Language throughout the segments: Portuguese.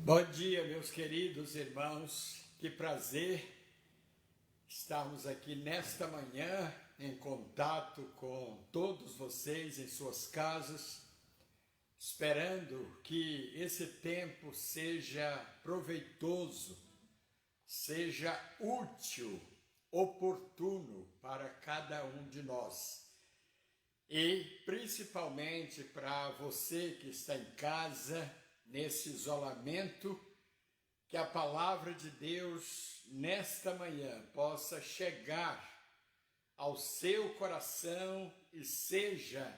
Bom dia, meus queridos irmãos, que prazer estarmos aqui nesta manhã em contato com todos vocês em suas casas, esperando que esse tempo seja proveitoso, seja útil, oportuno para cada um de nós. E principalmente para você que está em casa, nesse isolamento, que a palavra de Deus nesta manhã possa chegar ao seu coração e seja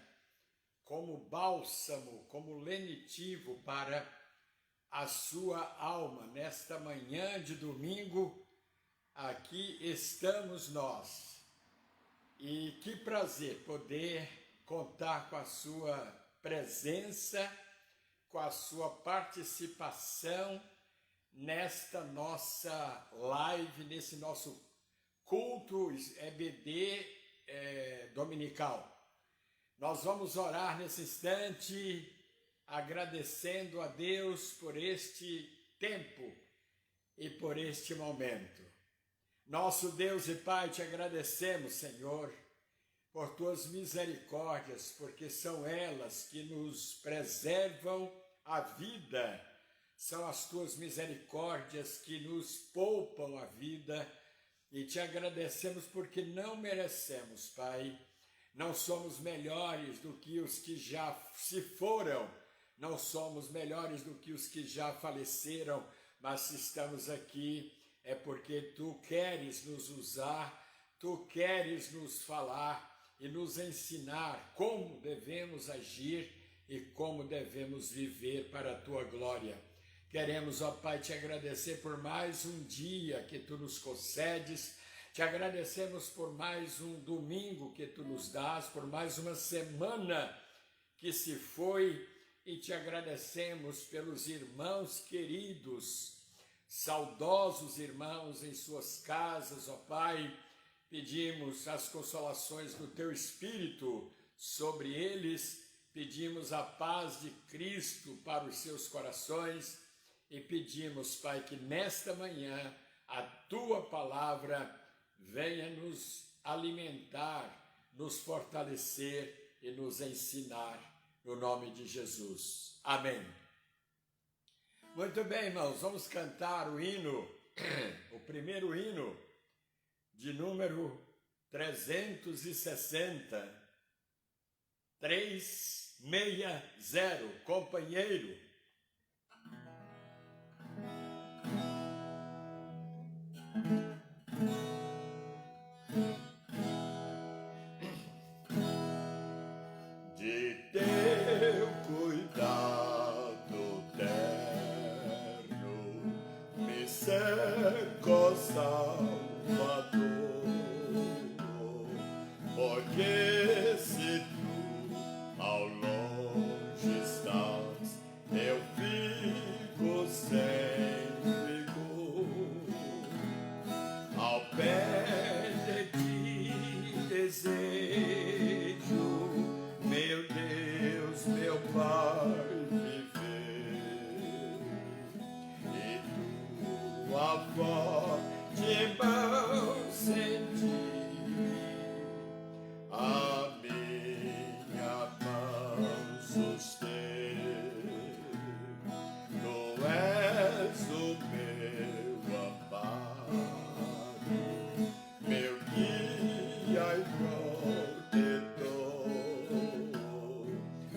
como bálsamo, como lenitivo para a sua alma. Nesta manhã de domingo, aqui estamos nós. E que prazer poder contar com a sua presença, com a sua participação nesta nossa live, nesse nosso culto EBD dominical. Nós vamos orar nesse instante, agradecendo a Deus por este tempo e por este momento. Nosso Deus e Pai, te agradecemos, Senhor, por tuas misericórdias, porque são elas que nos preservam a vida, são as tuas misericórdias que nos poupam a vida, e te agradecemos porque não merecemos, Pai, não somos melhores do que os que já se foram, não somos melhores do que os que já faleceram, mas se estamos aqui é porque tu queres nos usar, tu queres nos falar e nos ensinar como devemos agir e como devemos viver para a tua glória. Queremos, ó Pai, te agradecer por mais um dia que tu nos concedes, te agradecemos por mais um domingo que tu nos dás, por mais uma semana que se foi, e te agradecemos pelos irmãos queridos, saudosos irmãos em suas casas, ó Pai. Pedimos as consolações do teu Espírito sobre eles, pedimos a paz de Cristo para os seus corações e pedimos, Pai, que nesta manhã a tua palavra venha nos alimentar, nos fortalecer e nos ensinar, no nome de Jesus. Amém. Muito bem, irmãos, vamos cantar o hino, o primeiro hino, de número 360, 360, companheiro. De teu cuidado terno, me cerco Salvador. Porque se tu ao longe estás, eu fico sem vigor. Ao pé de ti desejo, meu Deus, meu Pai, viver. E tua forte mão sentir, a minha mão suster. Tu és o meu amparo, meu guia e protetor.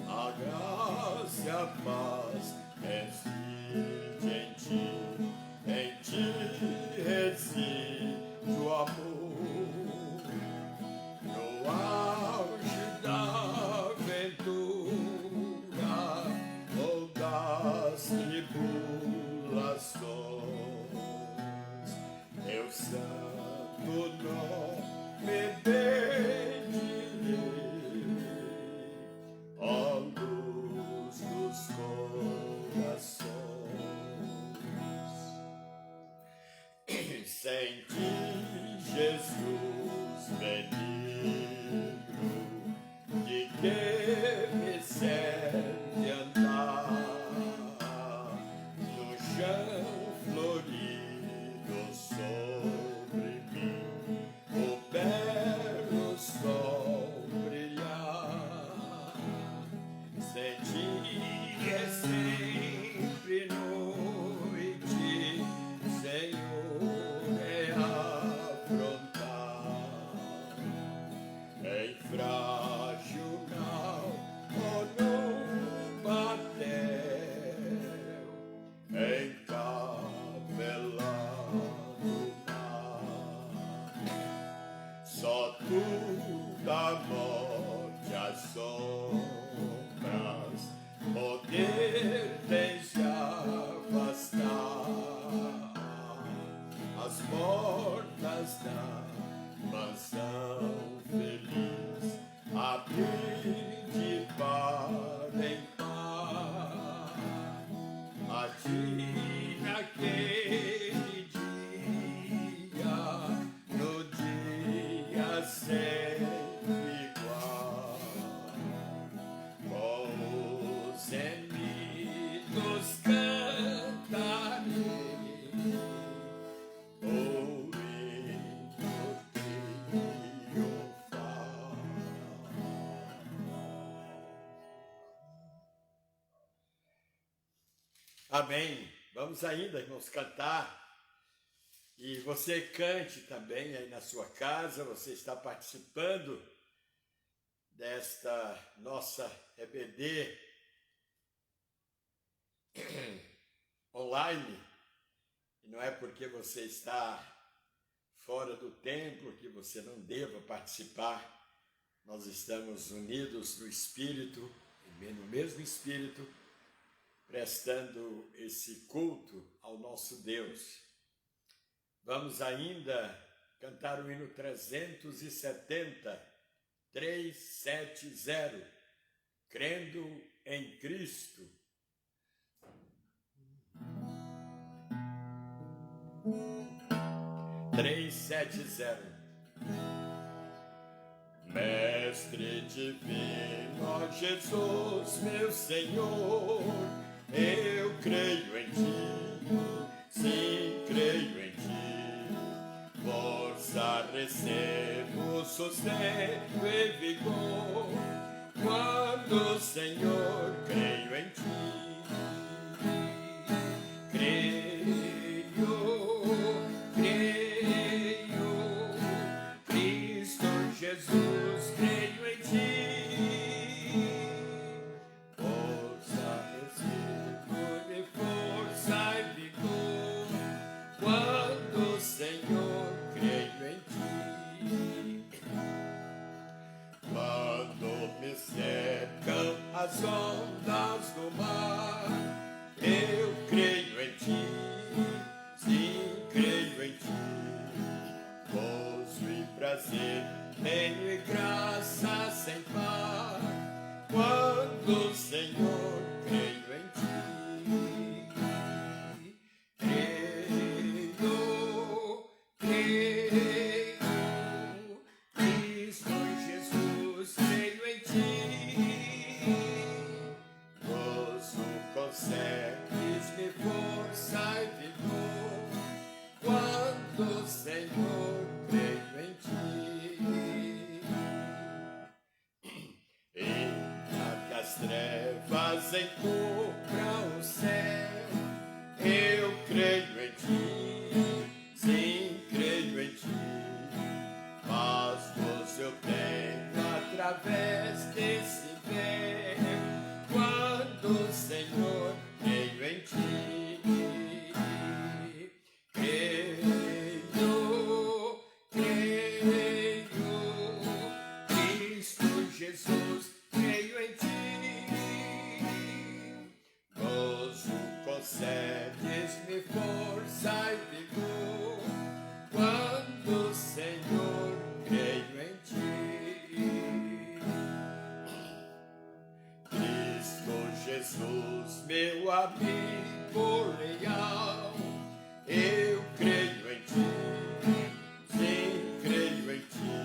A graça e a paz reside em ti reside o amor. No auge da aventura ou das tribulações, eu santo nome bendirei, ó luz dos corações. Sem ti, Jesus benigno, de que me serve andar seminos cantarei, amém. Vamos ainda, irmãos, cantar. E você cante também aí na sua casa. Você está participando desta nossa EBD online. E não é porque você está fora do templo que você não deva participar. Nós estamos unidos no Espírito, no mesmo Espírito, prestando esse culto ao nosso Deus. Vamos ainda cantar o hino 370, 370, crendo em Cristo. Três, sete, zero. Mestre divino, ó Jesus, meu Senhor, eu creio em Ti, sim, creio em Ti. Força recebo, sustento e vigor, quando, Senhor, creio em Ti. Jesus, creio em Ti, força recebo-me, força e vigor, quando, Senhor, creio em Ti. Quando me cercam as ondas do mar, eu creio em Ti, sim, creio em Ti, gozo e prazer, tenho e graça sem par, quando, Senhor, creio em Ti. Creio, Cristo Jesus, creio em Ti. Gozo consegues-me força e vigor, quando, Senhor, creio em Ti. As trevas encobram o céu, eu creio em Ti, sim, creio em Ti. Paz eu tenho através desse véu, quando, Senhor, creio em Ti. Creio, Cristo Jesus, creio em Ti. Gozo concedes-me força e vigor, quando, Senhor, creio em Ti. Cristo Jesus, meu amigo leal, eu creio em Ti, sim, creio em Ti,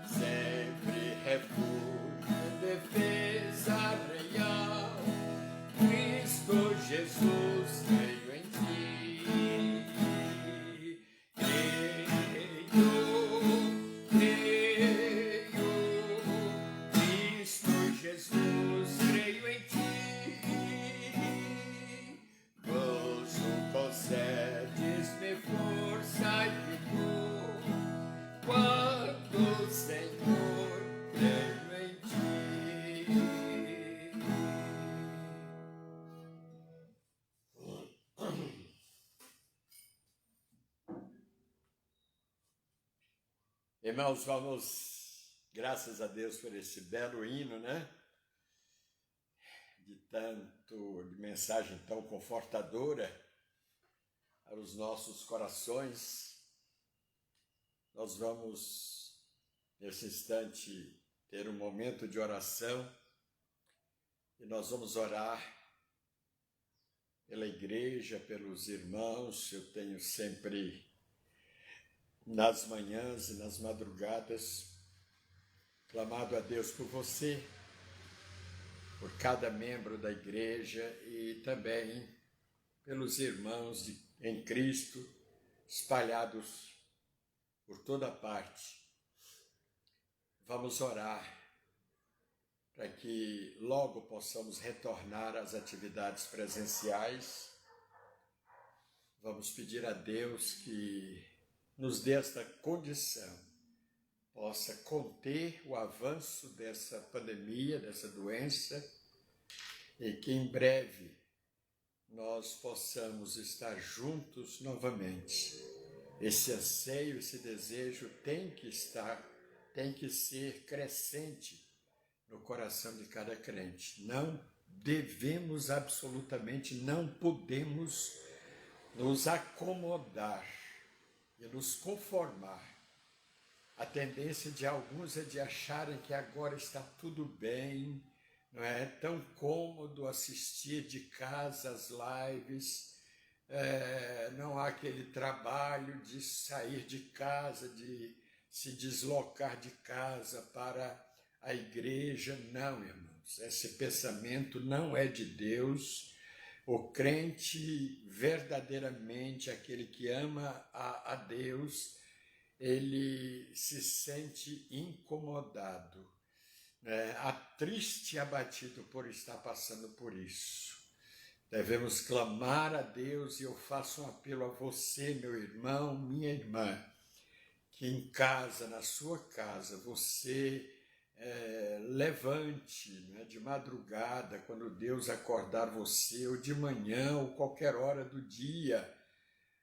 sempre refúgio, defesa real, Cristo Jesus, creio em Ti. Creio, Cristo Jesus, creio em Ti. Gozo concedes-me força e vigor, quando, Senhor, creio em Ti. Irmãos, vamos, graças a Deus por esse belo hino, né? De mensagem tão confortadora para os nossos corações. Nós vamos, nesse instante, ter um momento de oração e nós vamos orar pela igreja, pelos irmãos. Eu tenho sempre, nas manhãs e nas madrugadas, clamado a Deus por você, por cada membro da igreja e também pelos irmãos em Cristo espalhados por toda parte. Vamos orar para que logo possamos retornar às atividades presenciais. Vamos pedir a Deus que nos dê esta condição, possa conter o avanço dessa pandemia, dessa doença, e que em breve nós possamos estar juntos novamente. Esse anseio, esse desejo tem que ser crescente no coração de cada crente. Não devemos, absolutamente, não podemos nos acomodar e nos conformar. A tendência de alguns é de acharem que agora está tudo bem, não é tão cômodo assistir de casa as lives, não há aquele trabalho de sair de casa, de se deslocar de casa para a igreja. Não, irmãos, esse pensamento não é de Deus. O crente, verdadeiramente, aquele que ama a Deus, ele se sente incomodado, triste e abatido por estar passando por isso. Devemos clamar a Deus, e eu faço um apelo a você, meu irmão, minha irmã, que em casa, na sua casa, você levante, de madrugada, quando Deus acordar você, ou de manhã, ou qualquer hora do dia,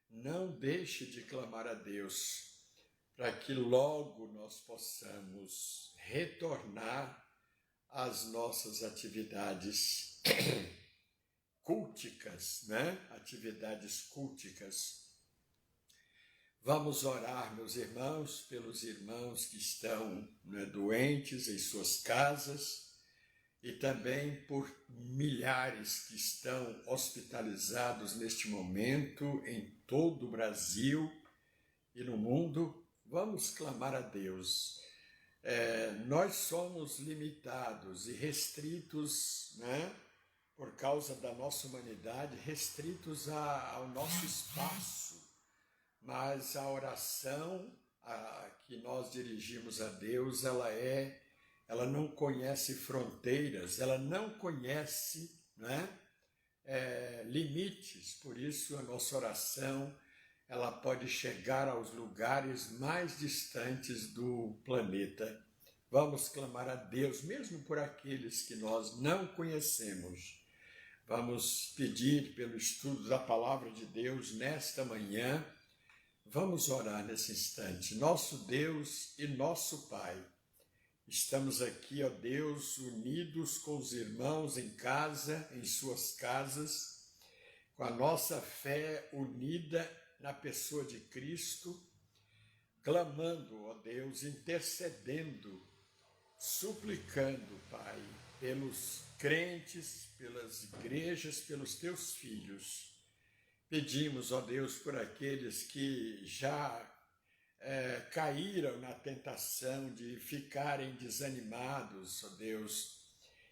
não deixe de clamar a Deus, para que logo nós possamos retornar às nossas atividades culticas, Atividades culticas. Vamos orar, meus irmãos, pelos irmãos que estão doentes em suas casas e também por milhares que estão hospitalizados neste momento em todo o Brasil e no mundo. Vamos clamar a Deus. Nós somos limitados e restritos, por causa da nossa humanidade, restritos ao nosso espaço. Mas a oração que nós dirigimos a Deus, ela não conhece fronteiras, ela não conhece limites. Por isso a nossa oração, ela pode chegar aos lugares mais distantes do planeta. Vamos clamar a Deus, mesmo por aqueles que nós não conhecemos. Vamos pedir pelo estudo da Palavra de Deus nesta manhã. Vamos orar nesse instante. Nosso Deus e nosso Pai, estamos aqui, ó Deus, unidos com os irmãos em casa, em suas casas, com a nossa fé unida na pessoa de Cristo, clamando, ó Deus, intercedendo, suplicando, Pai, pelos crentes, pelas igrejas, pelos teus filhos. Pedimos, ó Deus, por aqueles que já caíram na tentação de ficarem desanimados, ó Deus,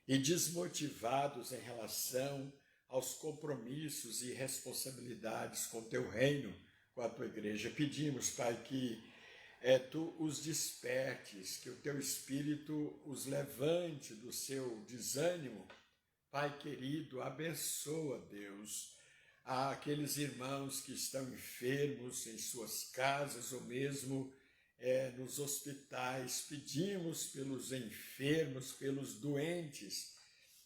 e desmotivados em relação aos compromissos e responsabilidades com o teu reino, com a tua igreja. Pedimos, Pai, que tu os despertes, que o teu Espírito os levante do seu desânimo. Pai querido, abençoa, Deus, aqueles irmãos que estão enfermos em suas casas ou mesmo nos hospitais. Pedimos pelos enfermos, pelos doentes,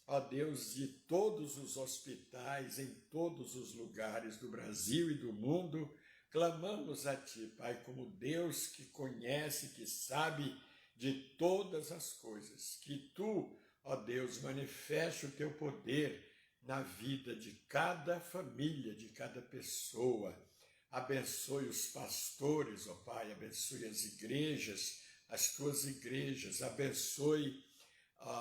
ó Deus, de todos os hospitais, em todos os lugares do Brasil e do mundo. Clamamos a Ti, Pai, como Deus que conhece, que sabe de todas as coisas. Que Tu, ó Deus, manifeste o Teu poder na vida de cada família, de cada pessoa. Abençoe os pastores, ó Pai, abençoe as igrejas, as Tuas igrejas, abençoe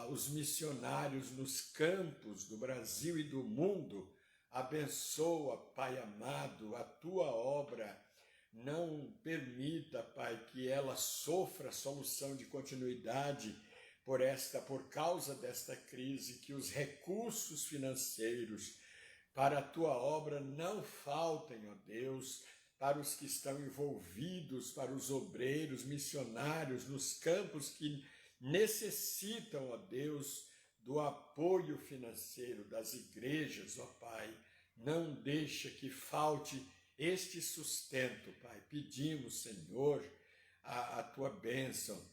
os missionários nos campos do Brasil e do mundo. Abençoa, Pai amado, a Tua obra. Não permita, Pai, que ela sofra solução de continuidade por causa desta crise, que os recursos financeiros para a tua obra não faltem, ó Deus, para os que estão envolvidos, para os obreiros, missionários nos campos que necessitam, ó Deus, do apoio financeiro das igrejas, ó Pai. Não deixa que falte este sustento, Pai. Pedimos, Senhor, a tua bênção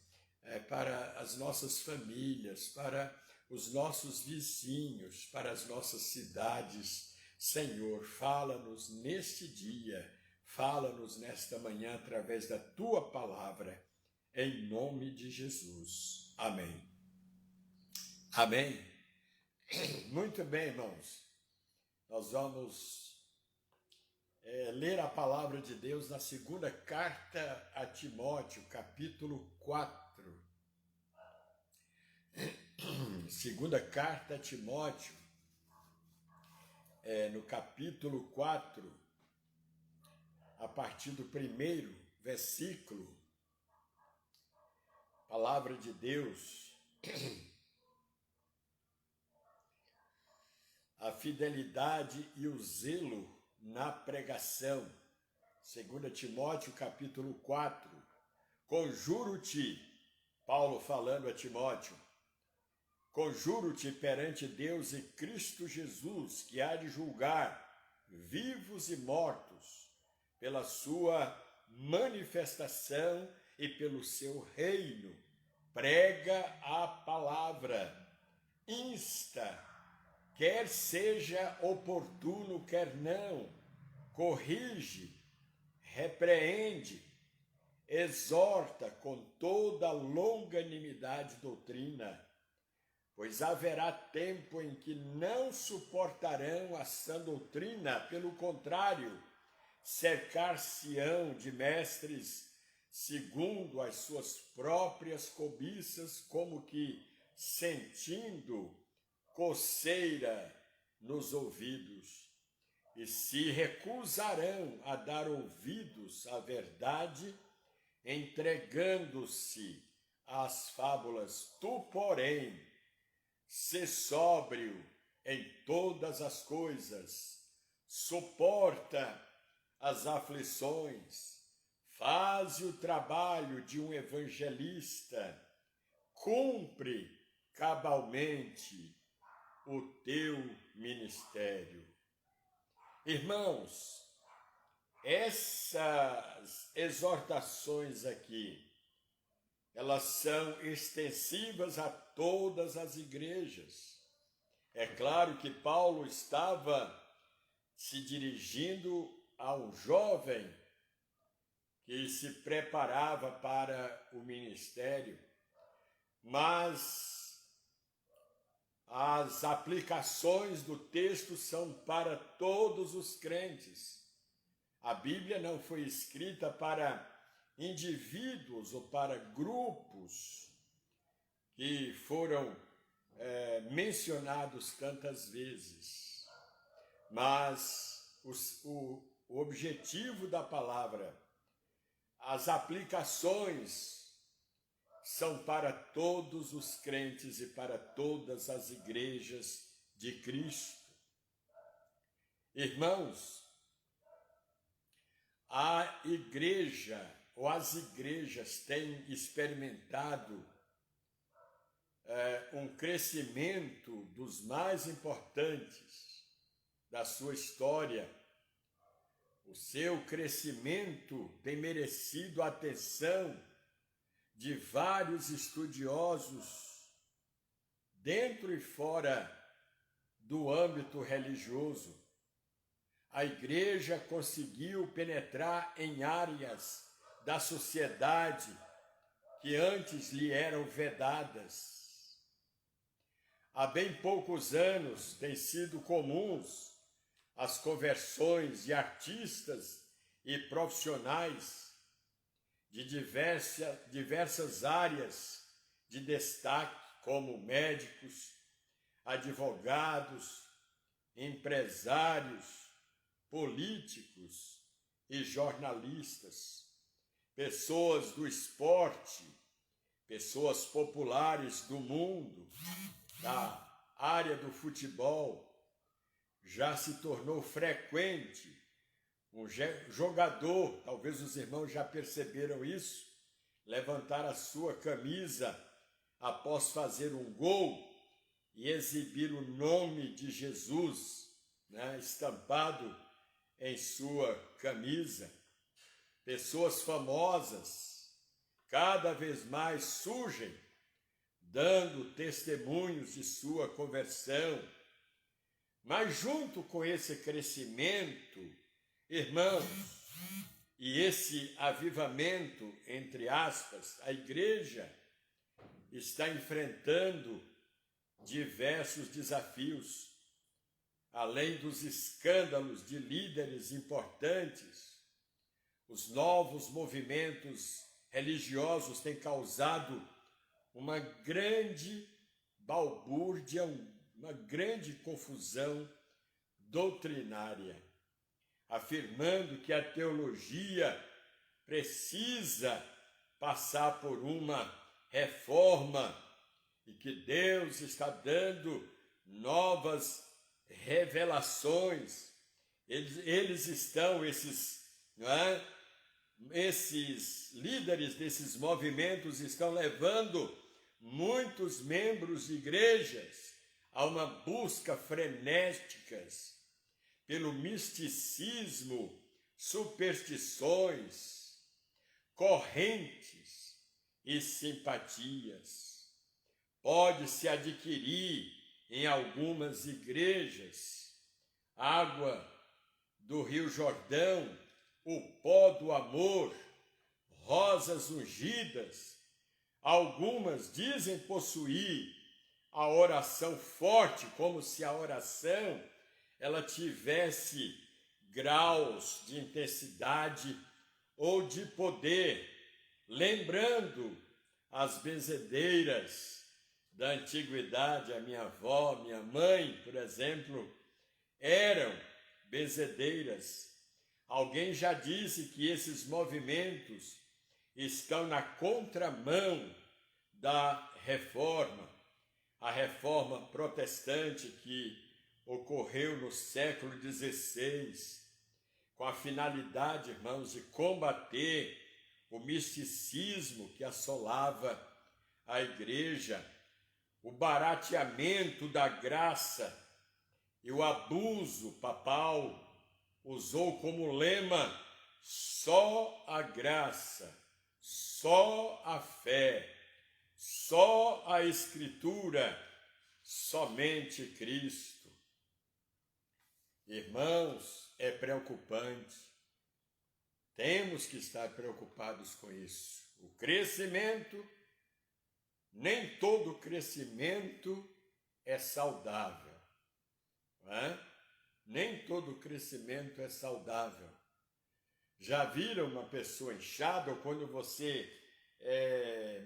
para as nossas famílias, para os nossos vizinhos, para as nossas cidades. Senhor, fala-nos neste dia, fala-nos nesta manhã através da tua palavra, em nome de Jesus. Amém. Amém. Muito bem, irmãos. Nós vamos ler a palavra de Deus na segunda carta a Timóteo, capítulo 4. Segunda carta a Timóteo, no capítulo 4, a partir do primeiro versículo, palavra de Deus. A fidelidade e o zelo na pregação. 2 Timóteo, capítulo 4. Conjuro-te, Paulo falando a Timóteo, conjuro-te perante Deus e Cristo Jesus, que há de julgar vivos e mortos, pela sua manifestação e pelo seu reino. Prega a palavra, insta, quer seja oportuno, quer não, corrige, repreende, exorta com toda longanimidade e doutrina, pois haverá tempo em que não suportarão a sã doutrina, pelo contrário, cercar-se-ão de mestres segundo as suas próprias cobiças, como que sentindo coceira nos ouvidos, e se recusarão a dar ouvidos à verdade, entregando-se às fábulas. Tu, porém, sê sóbrio em todas as coisas, suporta as aflições, faze o trabalho de um evangelista, cumpre cabalmente o teu ministério. Irmãos, essas exortações aqui, elas são extensivas a todas as igrejas. É claro que Paulo estava se dirigindo a um jovem que se preparava para o ministério, mas as aplicações do texto são para todos os crentes. A Bíblia não foi escrita para indivíduos ou para grupos que foram mencionados tantas vezes, mas o objetivo da palavra, as aplicações são para todos os crentes e para todas as igrejas de Cristo. Irmãos, a igreja ou as igrejas têm experimentado um crescimento dos mais importantes da sua história. O seu crescimento tem merecido a atenção de vários estudiosos dentro e fora do âmbito religioso. A igreja conseguiu penetrar em áreas da sociedade que antes lhe eram vedadas. Há bem poucos anos têm sido comuns as conversões de artistas e profissionais de diversas áreas de destaque, como médicos, advogados, empresários, políticos e jornalistas, pessoas do esporte, pessoas populares do mundo, da área do futebol, já se tornou frequente um jogador, talvez os irmãos já perceberam isso, levantar a sua camisa após fazer um gol e exibir o nome de Jesus, né, estampado em sua camisa. Pessoas famosas cada vez mais surgem, dando testemunhos de sua conversão. Mas junto com esse crescimento, irmãos, e esse avivamento, entre aspas, a igreja está enfrentando diversos desafios, além dos escândalos de líderes importantes. Os novos movimentos religiosos têm causado uma grande balbúrdia, uma grande confusão doutrinária, afirmando que a teologia precisa passar por uma reforma e que Deus está dando novas revelações. Eles estão, esses líderes desses movimentos estão levando muitos membros de igrejas a uma busca frenética pelo misticismo, superstições, correntes e simpatias. Pode-se adquirir em algumas igrejas água do Rio Jordão, o pó do amor, rosas ungidas. Algumas dizem possuir a oração forte, como se a oração ela tivesse graus de intensidade ou de poder, lembrando as benzedeiras da antiguidade. A minha avó, minha mãe, por exemplo, eram benzedeiras. Alguém já disse que esses movimentos estão na contramão da reforma, a reforma protestante que ocorreu no século XVI, com a finalidade, irmãos, de combater o misticismo que assolava a igreja, o barateamento da graça e o abuso papal. Usou como lema só a graça, só a fé, só a Escritura, somente Cristo. Irmãos, é preocupante. Temos que estar preocupados com isso. O crescimento, nem todo crescimento é saudável, não é? Nem todo crescimento é saudável. Já viram uma pessoa inchada, ou quando você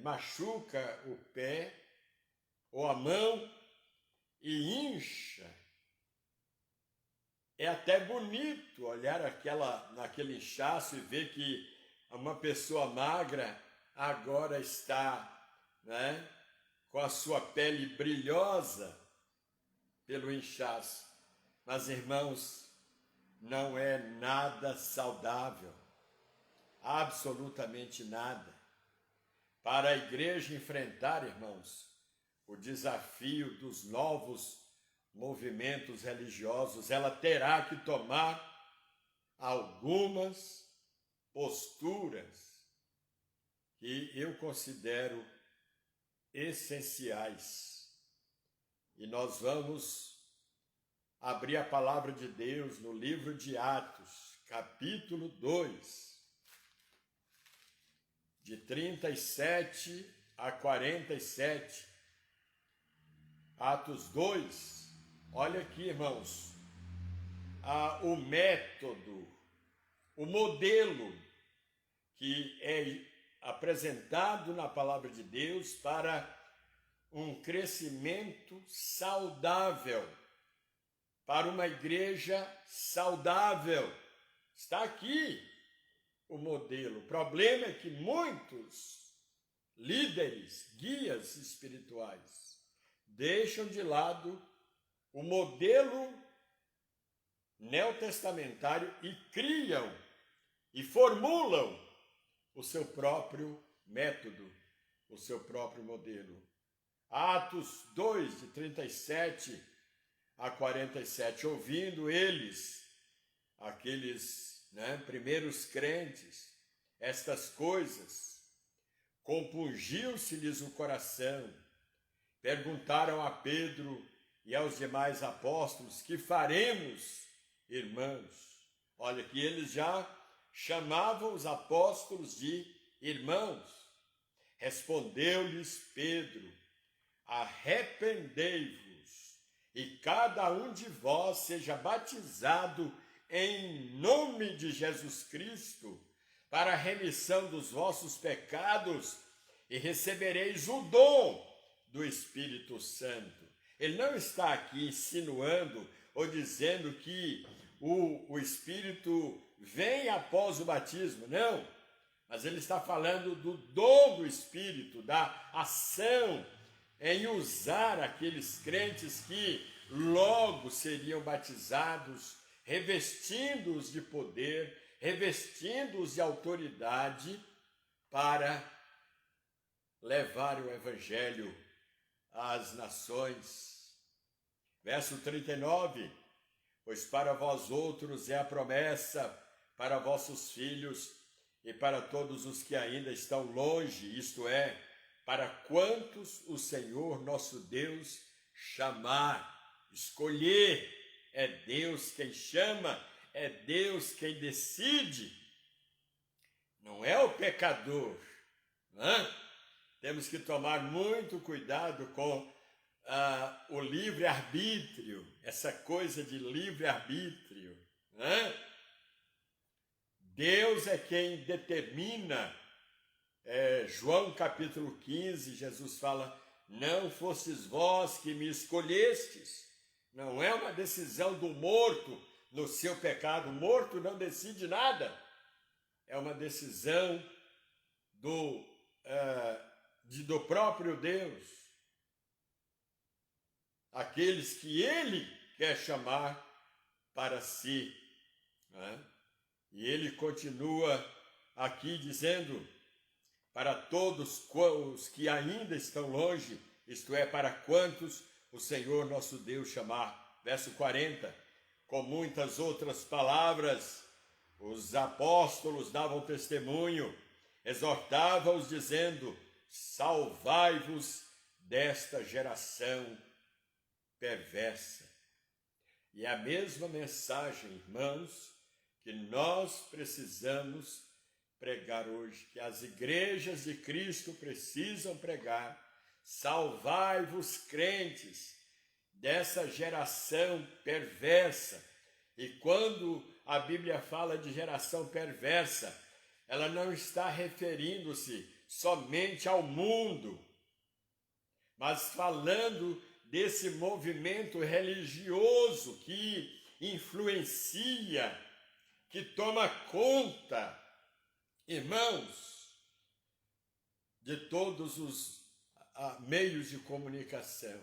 machuca o pé ou a mão e incha? É até bonito olhar naquele inchaço e ver que uma pessoa magra agora está, né, com a sua pele brilhosa pelo inchaço. Mas, irmãos, não é nada saudável, absolutamente nada. Para a igreja enfrentar, irmãos, o desafio dos novos movimentos religiosos, ela terá que tomar algumas posturas que eu considero essenciais. E nós vamos abrir a palavra de Deus no livro de Atos, capítulo 2, de 37 a 47. Atos 2, olha aqui, irmãos, o método, o modelo que é apresentado na palavra de Deus para um crescimento saudável, para uma igreja saudável. Está aqui o modelo. O problema é que muitos líderes, guias espirituais, deixam de lado o modelo neotestamentário e criam e formulam o seu próprio método, o seu próprio modelo. Atos 2, de 37 a 47, ouvindo eles, aqueles primeiros crentes, estas coisas, compungiu-se-lhes o coração, perguntaram a Pedro e aos demais apóstolos: que faremos, irmãos? Olha que eles já chamavam os apóstolos de irmãos. Respondeu-lhes Pedro: arrependei-vos e cada um de vós seja batizado em nome de Jesus Cristo para a remissão dos vossos pecados e recebereis o dom do Espírito Santo. Ele não está aqui insinuando ou dizendo que o Espírito vem após o batismo, não. Mas ele está falando do dom do Espírito, da ação em usar aqueles crentes que logo seriam batizados, revestindo-os de poder, revestindo-os de autoridade para levar o Evangelho às nações. Verso 39, pois para vós outros é a promessa, para vossos filhos e para todos os que ainda estão longe, isto é, para quantos o Senhor nosso Deus chamar, escolher. É Deus quem chama, é Deus quem decide, não é o pecador. Temos que tomar muito cuidado com o livre-arbítrio, essa coisa de livre-arbítrio. Deus é quem determina. João capítulo 15, Jesus fala: não fostes vós que me escolhestes. Não é uma decisão do morto no seu pecado. O morto não decide nada. É uma decisão do próprio Deus. Aqueles que Ele quer chamar para si. E Ele continua aqui dizendo: para todos os que ainda estão longe, isto é, para quantos o Senhor nosso Deus chamar. Verso 40, com muitas outras palavras, os apóstolos davam testemunho, exortavam-os dizendo: salvai-vos desta geração perversa. E é a mesma mensagem, irmãos, que nós precisamos pregar hoje, que as igrejas de Cristo precisam pregar. Salvai-vos, crentes, dessa geração perversa. E quando a Bíblia fala de geração perversa, ela não está referindo-se somente ao mundo, mas falando desse movimento religioso que influencia, que toma conta, irmãos, de todos os meios de comunicação.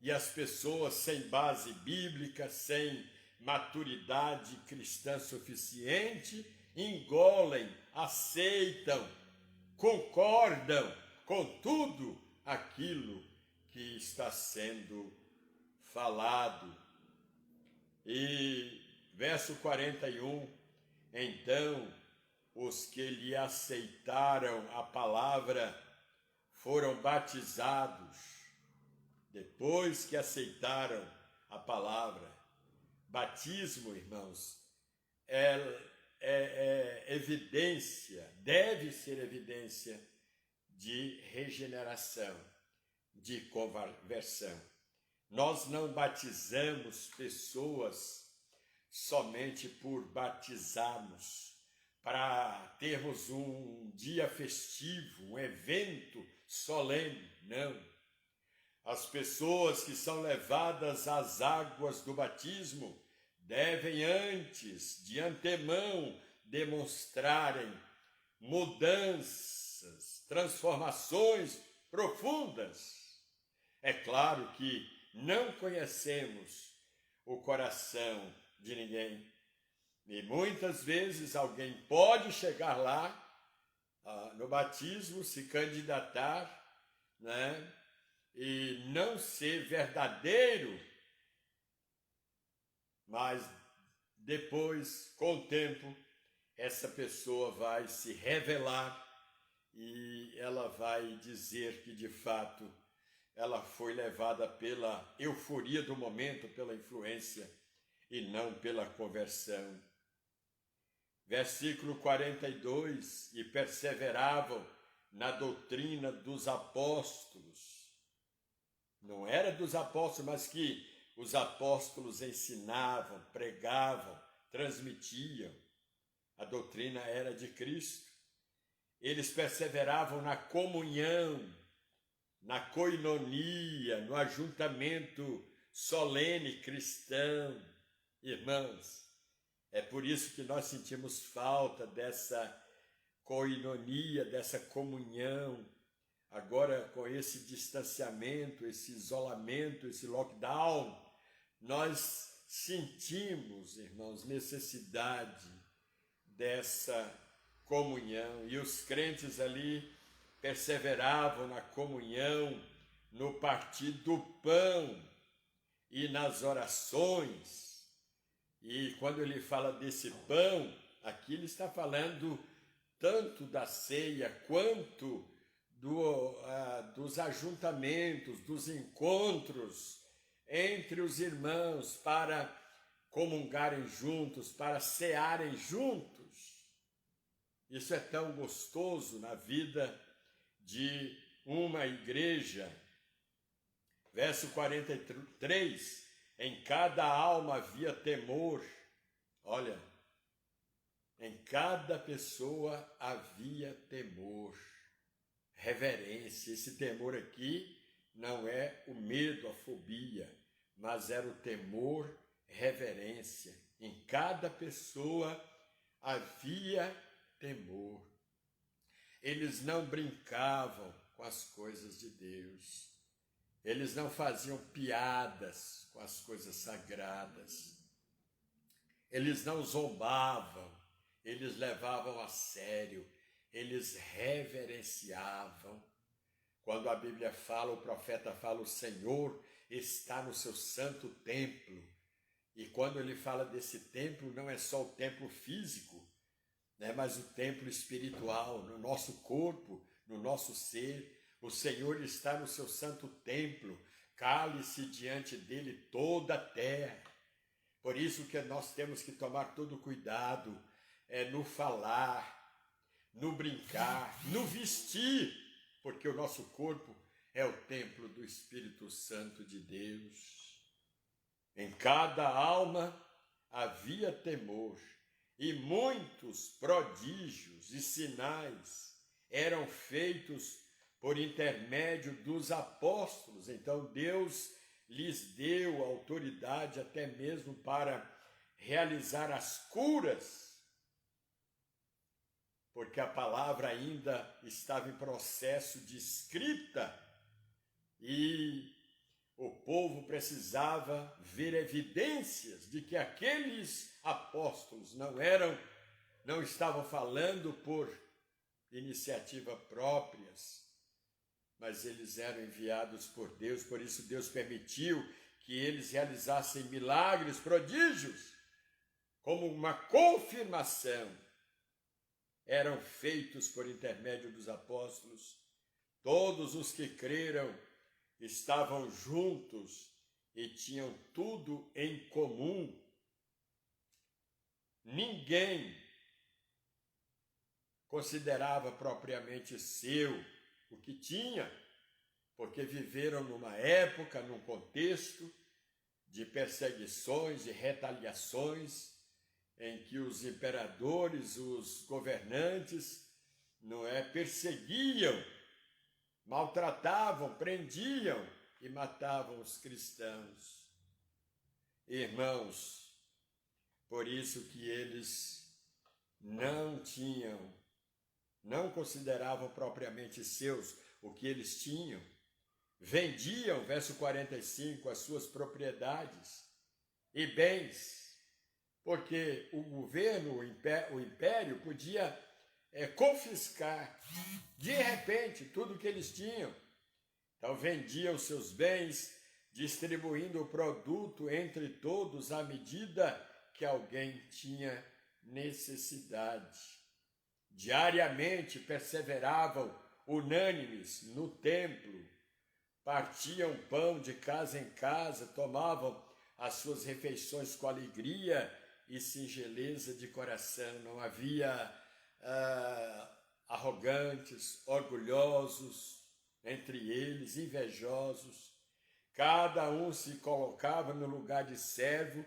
E as pessoas sem base bíblica, sem maturidade cristã suficiente, engolem, aceitam, concordam com tudo aquilo que está sendo falado. E verso 41, então os que lhe aceitaram a palavra foram batizados. Depois que aceitaram a palavra, batismo, irmãos, é evidência, deve ser evidência de regeneração, de conversão. Nós não batizamos pessoas somente por batizarmos, para termos um dia festivo, um evento solene, não. As pessoas que são levadas às águas do batismo devem antes, de antemão, demonstrarem mudanças, transformações profundas. É claro que não conhecemos o coração de ninguém. E muitas vezes alguém pode chegar lá, no batismo, se candidatar, né? E não ser verdadeiro, mas depois, com o tempo, essa pessoa vai se revelar e ela vai dizer que, de fato, ela foi levada pela euforia do momento, pela influência, e não pela conversão. Versículo 42, e perseveravam na doutrina dos apóstolos. Não era dos apóstolos, mas que os apóstolos ensinavam, pregavam, transmitiam. A doutrina era de Cristo. Eles perseveravam na comunhão, na coinonia, no ajuntamento solene cristão. Irmãos, é por isso que nós sentimos falta dessa coinonia, dessa comunhão. Agora, com esse distanciamento, esse isolamento, esse lockdown, nós sentimos, irmãos, necessidade dessa comunhão. E os crentes ali perseveravam na comunhão, no partir do pão e nas orações. E quando ele fala desse pão, aqui ele está falando tanto da ceia quanto dos ajuntamentos, dos encontros entre os irmãos para comungarem juntos, para cearem juntos. Isso é tão gostoso na vida de uma igreja. Verso 43, em cada alma havia temor. Olha, em cada pessoa havia temor, reverência. Esse temor aqui não é o medo, a fobia, mas era o temor, reverência. Em cada pessoa havia temor. Eles não brincavam com as coisas de Deus. Eles não faziam piadas com as coisas sagradas. Eles não zombavam, eles levavam a sério, eles reverenciavam. Quando a Bíblia fala, o profeta fala, o Senhor está no seu santo templo. E quando ele fala desse templo, não é só o templo físico, né, mas o templo espiritual, no nosso corpo, no nosso ser. O Senhor está no seu santo templo, cale-se diante dele toda a terra. Por isso que nós temos que tomar todo cuidado no falar, no brincar, no vestir, porque o nosso corpo é o templo do Espírito Santo de Deus. Em cada alma havia temor, e muitos prodígios e sinais eram feitos por intermédio dos apóstolos. Então Deus lhes deu autoridade até mesmo para realizar as curas, porque a palavra ainda estava em processo de escrita e o povo precisava ver evidências de que aqueles apóstolos não estavam falando por iniciativa próprias, mas eles eram enviados por Deus. Por isso Deus permitiu que eles realizassem milagres, prodígios, como uma confirmação. Eram feitos por intermédio dos apóstolos. Todos os que creram estavam juntos e tinham tudo em comum. Ninguém considerava propriamente seu o que tinha, porque viveram numa época, num contexto de perseguições, de retaliações, em que os imperadores, os governantes, perseguiam, maltratavam, prendiam e matavam os cristãos. Irmãos, por isso que eles não tinham não consideravam propriamente seus o que eles tinham, vendiam, verso 45, as suas propriedades e bens, porque o governo, o império podia confiscar de repente tudo que eles tinham. Então vendiam seus bens, distribuindo o produto entre todos à medida que alguém tinha necessidade. Diariamente perseveravam unânimes no templo, partiam pão de casa em casa, tomavam as suas refeições com alegria e singeleza de coração. Não havia arrogantes, orgulhosos entre eles, invejosos. Cada um se colocava no lugar de servo,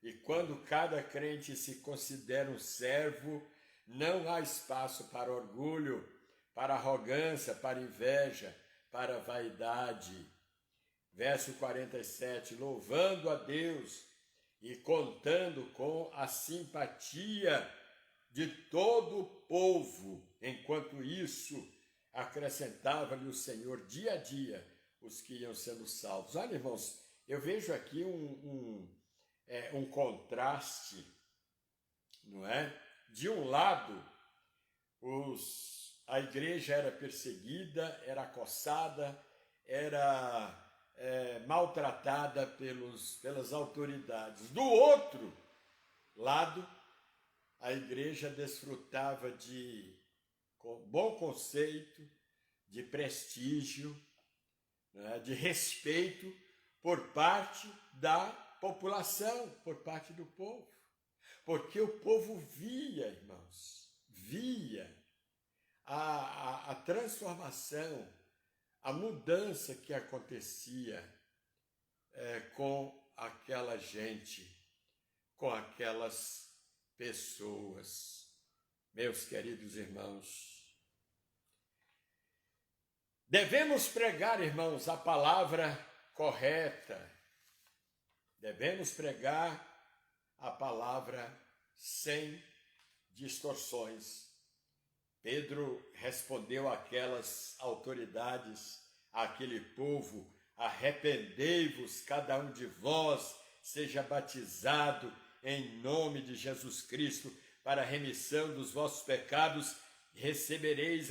e quando cada crente se considera um servo, não há espaço para orgulho, para arrogância, para inveja, para vaidade. Verso 47, louvando a Deus e contando com a simpatia de todo o povo. Enquanto isso, acrescentava-lhe o Senhor dia a dia os que iam sendo salvos. Olha, irmãos, eu vejo aqui um contraste, não é? De um lado, a igreja era perseguida, era acossada, era maltratada pelas autoridades. Do outro lado, a igreja desfrutava de bom conceito, de prestígio, né, de respeito por parte da população, por parte do povo. Porque o povo via, irmãos, via a transformação, a mudança que acontecia com aquela gente, com aquelas pessoas. Meus queridos irmãos, devemos pregar, irmãos, a palavra correta. Devemos pregar a palavra sem distorções. Pedro respondeu àquelas autoridades, àquele povo: arrependei-vos, cada um de vós seja batizado em nome de Jesus Cristo para a remissão dos vossos pecados, e recebereis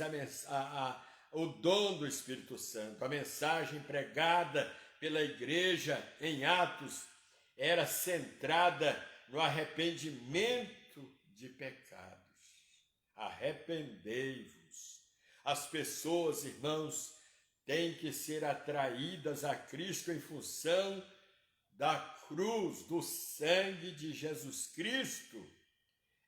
o dom do Espírito Santo. A mensagem pregada pela igreja em Atos era centrada no arrependimento de pecados. Arrependei-vos. As pessoas, irmãos, têm que ser atraídas a Cristo em função da cruz, do sangue de Jesus Cristo.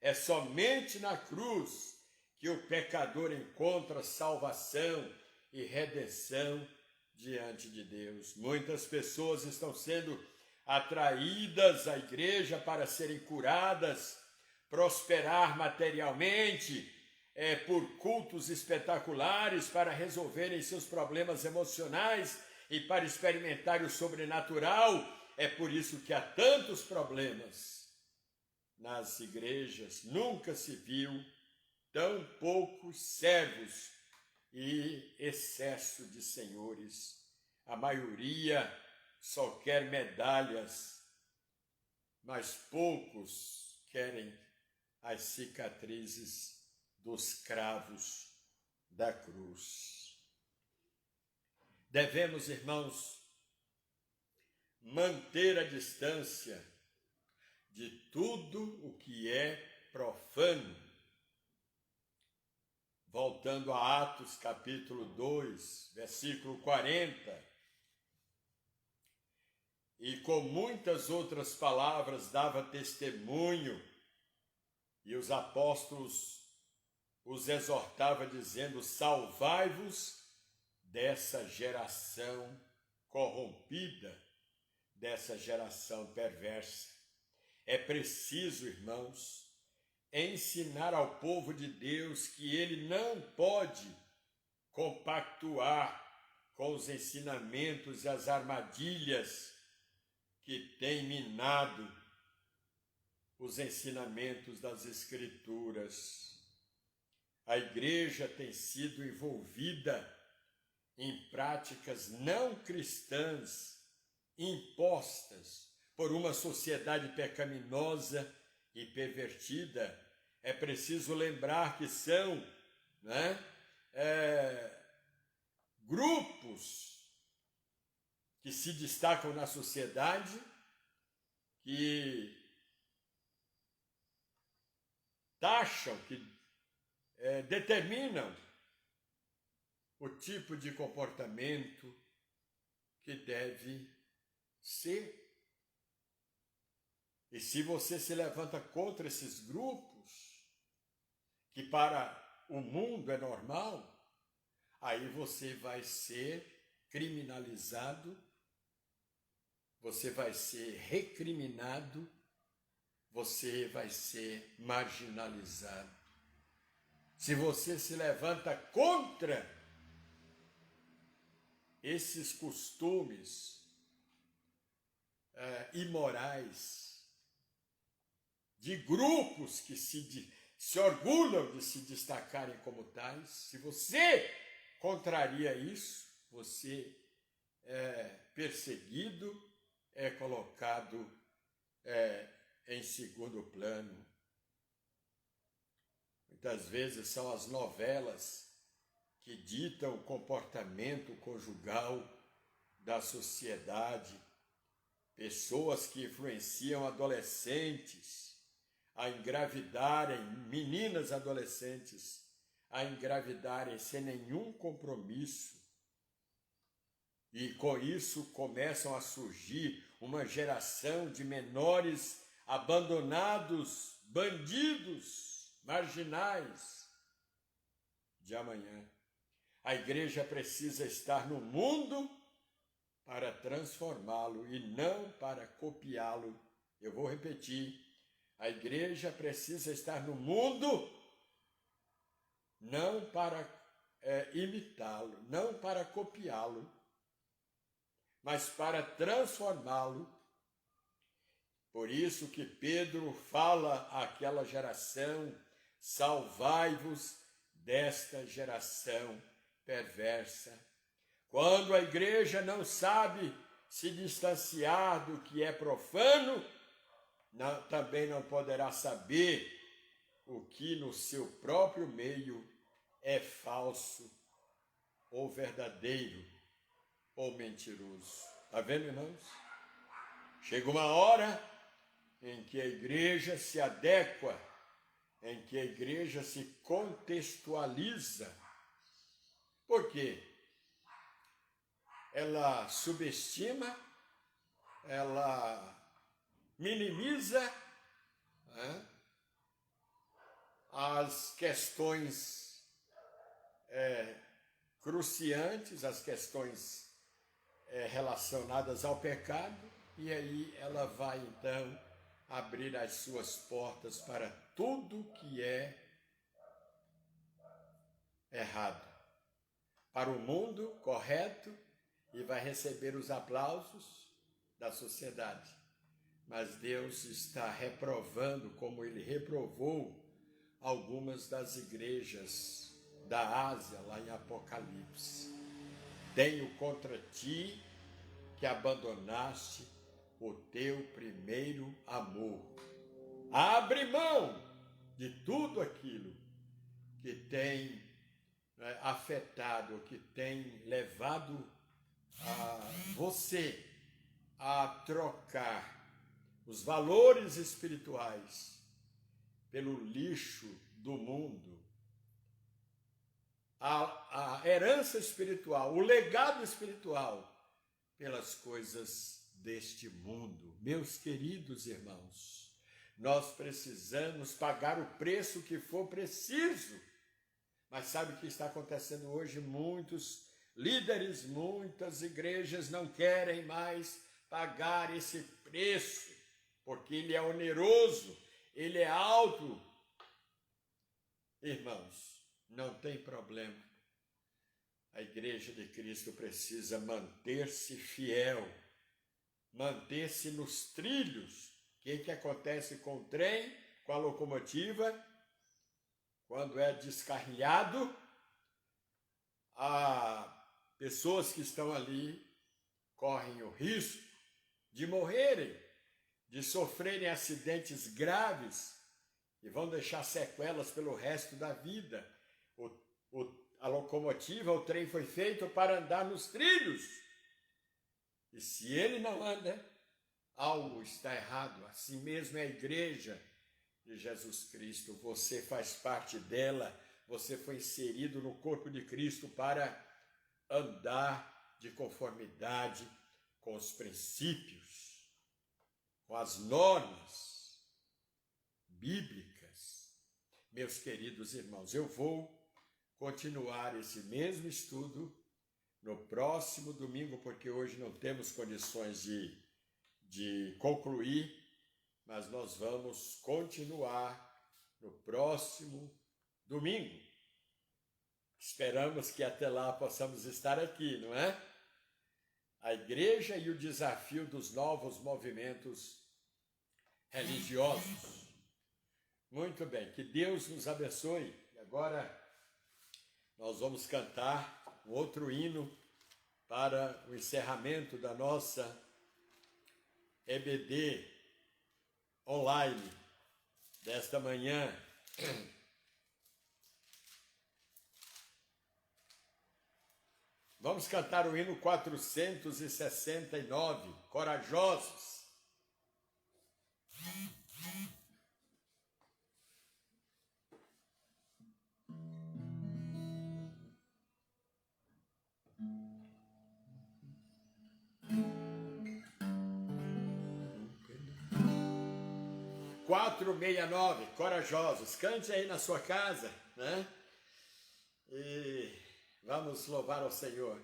É somente na cruz que o pecador encontra salvação e redenção diante de Deus. Muitas pessoas estão sendo atraídas à igreja para serem curadas, prosperar materialmente, por cultos espetaculares, para resolverem seus problemas emocionais e para experimentar o sobrenatural. É por isso que há tantos problemas nas igrejas. Nunca se viu tão poucos servos e excesso de senhores. A maioria só quer medalhas, mas poucos querem as cicatrizes dos cravos da cruz. Devemos, irmãos, manter a distância de tudo o que é profano. Voltando a Atos capítulo 2, versículo 40, e com muitas outras palavras dava testemunho, e os apóstolos os exortava dizendo: salvai-vos dessa geração corrompida, dessa geração perversa. É preciso, irmãos, ensinar ao povo de Deus que ele não pode compactuar com os ensinamentos e as armadilhas que têm minado os ensinamentos das Escrituras. a igreja tem sido envolvida em práticas não cristãs impostas por uma sociedade pecaminosa e pervertida. É preciso lembrar que são, né, grupos que se destacam na sociedade, que taxam, que determinam o tipo de comportamento que deve ser. E se você se levanta contra esses grupos, que para o mundo é normal, aí você vai ser criminalizado, você vai ser recriminado, você vai ser marginalizado. Se você se levanta contra esses costumes imorais de grupos que se orgulham de se destacarem como tais, se você contraria isso, você é perseguido, é colocado em segundo plano. Muitas vezes são as novelas que ditam o comportamento conjugal da sociedade, pessoas que influenciam adolescentes a engravidarem, meninas adolescentes a engravidarem sem nenhum compromisso. E com isso começam a surgir uma geração de menores abandonados, bandidos, marginais de amanhã. A igreja precisa estar no mundo para transformá-lo e não para copiá-lo. Eu vou repetir. A igreja precisa estar no mundo não para imitá-lo, não para copiá-lo, mas para transformá-lo. Por isso que Pedro fala àquela geração: salvai-vos desta geração perversa. Quando a igreja não sabe se distanciar do que é profano, também não poderá saber o que no seu próprio meio é falso, ou verdadeiro, ou mentiroso. Está vendo, irmãos? Chega uma hora em que a igreja se adequa, em que a igreja se contextualiza. Por quê? Ela subestima, ela minimiza as questões cruciantes, as questões relacionadas ao pecado, e aí ela vai então abrir as suas portas para tudo que é errado, para o mundo correto, e vai receber os aplausos da sociedade. Mas Deus está reprovando, como Ele reprovou algumas das igrejas da Ásia, lá em Apocalipse. Tenho contra ti que abandonaste o teu primeiro amor. Abre mão de tudo aquilo que tem afetado, que tem levado a você a trocar os valores espirituais pelo lixo do mundo, a herança espiritual, o legado espiritual pelas coisas deste mundo. Meus queridos irmãos, nós precisamos pagar o preço que for preciso. Mas sabe o que está acontecendo hoje? Muitos líderes, muitas igrejas não querem mais pagar esse preço, porque ele é oneroso, ele é alto. Irmãos, não tem problema. A igreja de Cristo precisa manter-se fiel, manter-se nos trilhos. O que acontece com o trem, com a locomotiva? quando é descarrilhado, pessoas que estão ali correm o risco de morrerem, de sofrerem acidentes graves e vão deixar sequelas pelo resto da vida. A locomotiva, o trem foi feito para andar nos trilhos. E se ele não anda, algo está errado. Assim mesmo é a igreja de Jesus Cristo. Você faz parte dela, você foi inserido no corpo de Cristo para andar de conformidade com os princípios, com as normas bíblicas. Meus queridos irmãos, eu vou continuar esse mesmo estudo no próximo domingo, porque hoje não temos condições de concluir, mas nós vamos continuar no próximo domingo. Esperamos que até lá possamos estar aqui, não é? A igreja e o desafio dos novos movimentos religiosos. Muito bem, que Deus nos abençoe. E agora nós vamos cantar um outro hino para o encerramento da nossa EBD online desta manhã. Vamos cantar o hino 469, Corajosos. Corajosos. Cante aí na sua casa, né? E vamos louvar ao Senhor.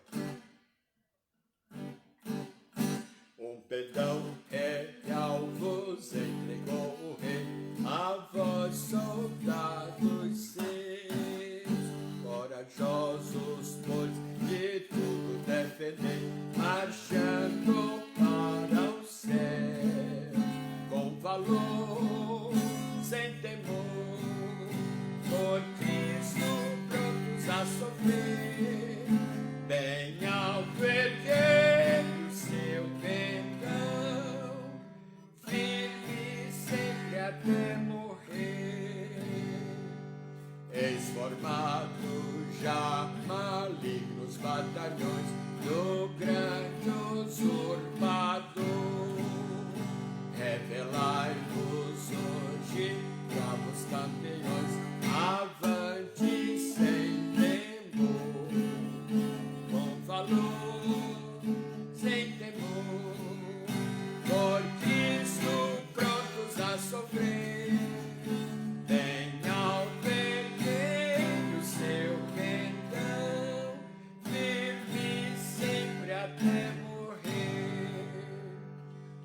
Um pendão real vos entregou o rei, a vós soldados seus, corajosos, pois de tudo defendei, marchando para o céu, com valor, sem temor, por Cristo prontos a sofrer, bem alto erguei o seu pendão, firme sempre até morrer. Eis formado já malignos batalhões do grande usurpador, revelai-vos hoje, bravos campeões, avante sem temor, com valor, sem temor, por Cristo prontos a sofrer, bem alto erguei o seu pendão, firme sempre até morrer.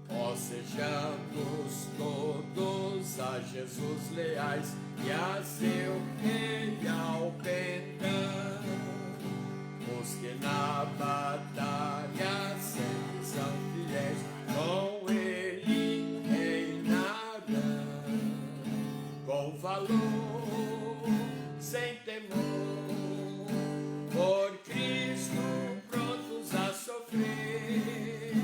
Ó, sejamos todos a Jesus leais e a seu rei ao pendão, os que na batalha sempre são fiéis, com ele reinarão, com valor, sem temor, por Cristo prontos a sofrer,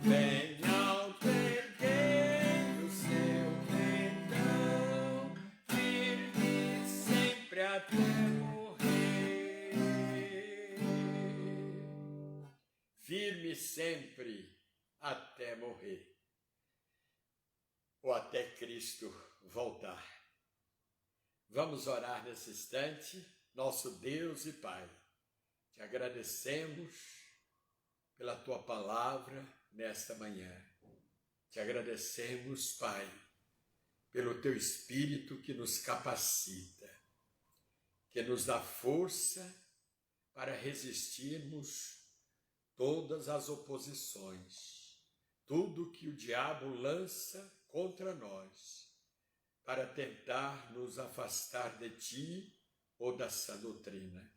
bem alto erguei o seu pendão, firme sempre até morrer. Firme sempre até morrer, ou até Cristo voltar. Vamos orar nesse instante. Nosso Deus e Pai, te agradecemos pela tua palavra nesta manhã. Te agradecemos, Pai, pelo teu Espírito que nos capacita, que nos dá força para resistirmos todas as oposições, tudo que o diabo lança contra nós, para tentar nos afastar de ti ou da sã doutrina.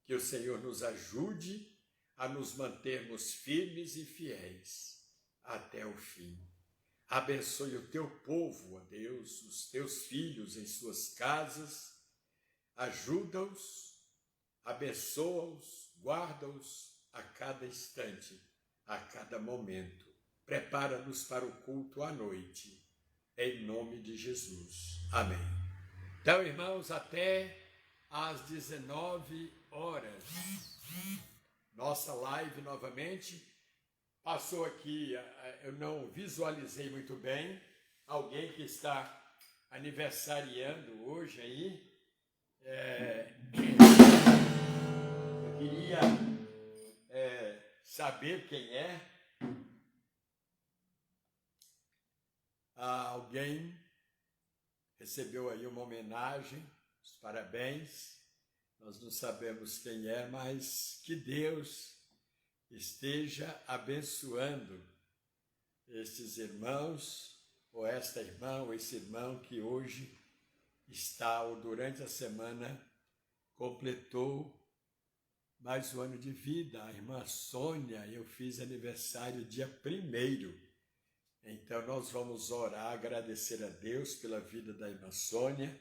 Que o Senhor nos ajude a nos mantermos firmes e fiéis até o fim. Abençoe o teu povo, ó Deus, os teus filhos em suas casas, ajuda-os, abençoa-os, guarda-os a cada instante, a cada momento. Prepara-nos para o culto à noite, em nome de Jesus. Amém. Então, irmãos, até às 19 horas, nossa live novamente. Passou aqui, eu não visualizei muito bem, alguém que está aniversariando hoje aí. Eu queria saber quem é. Alguém recebeu aí uma homenagem, os parabéns. Nós não sabemos quem é, mas que Deus esteja abençoando estes irmãos, ou esta irmã, ou esse irmão que hoje está, ou durante a semana, completou mais um ano de vida. A irmã Sônia, eu fiz aniversário dia 1º. Então nós vamos orar, agradecer a Deus pela vida da irmã Sônia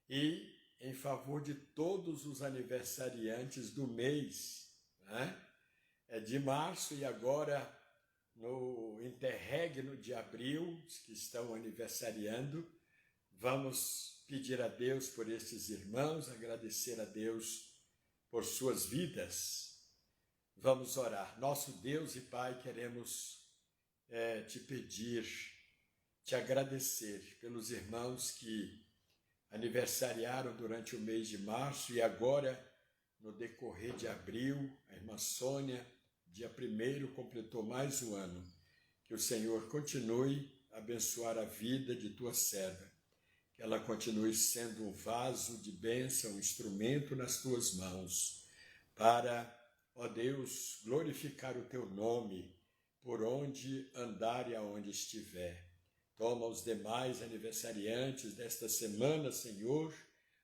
e em favor de todos os aniversariantes do mês, né? É de março e agora no interregno de abril, que estão aniversariando, vamos pedir a Deus por estes irmãos, agradecer a Deus por suas vidas. Vamos orar. Nosso Deus e Pai, queremos te pedir, te agradecer pelos irmãos que aniversariaram durante o mês de março e agora, no decorrer de abril, a irmã Sônia, dia 1º, completou mais um ano. Que o Senhor continue a abençoar a vida de tua serva. Que ela continue sendo um vaso de bênção, um instrumento nas tuas mãos, para, ó Deus, glorificar o teu nome, por onde andar e aonde estiver. Toma os demais aniversariantes desta semana, Senhor,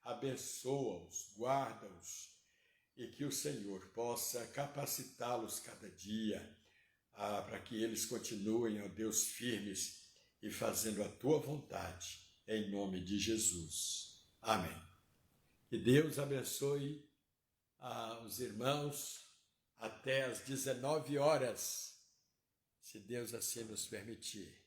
abençoa-os, guarda-os, e que o Senhor possa capacitá-los cada dia para que eles continuem, ó Deus, firmes e fazendo a tua vontade, em nome de Jesus. Amém. Que Deus abençoe os irmãos até às 19 horas, se Deus assim nos permitir.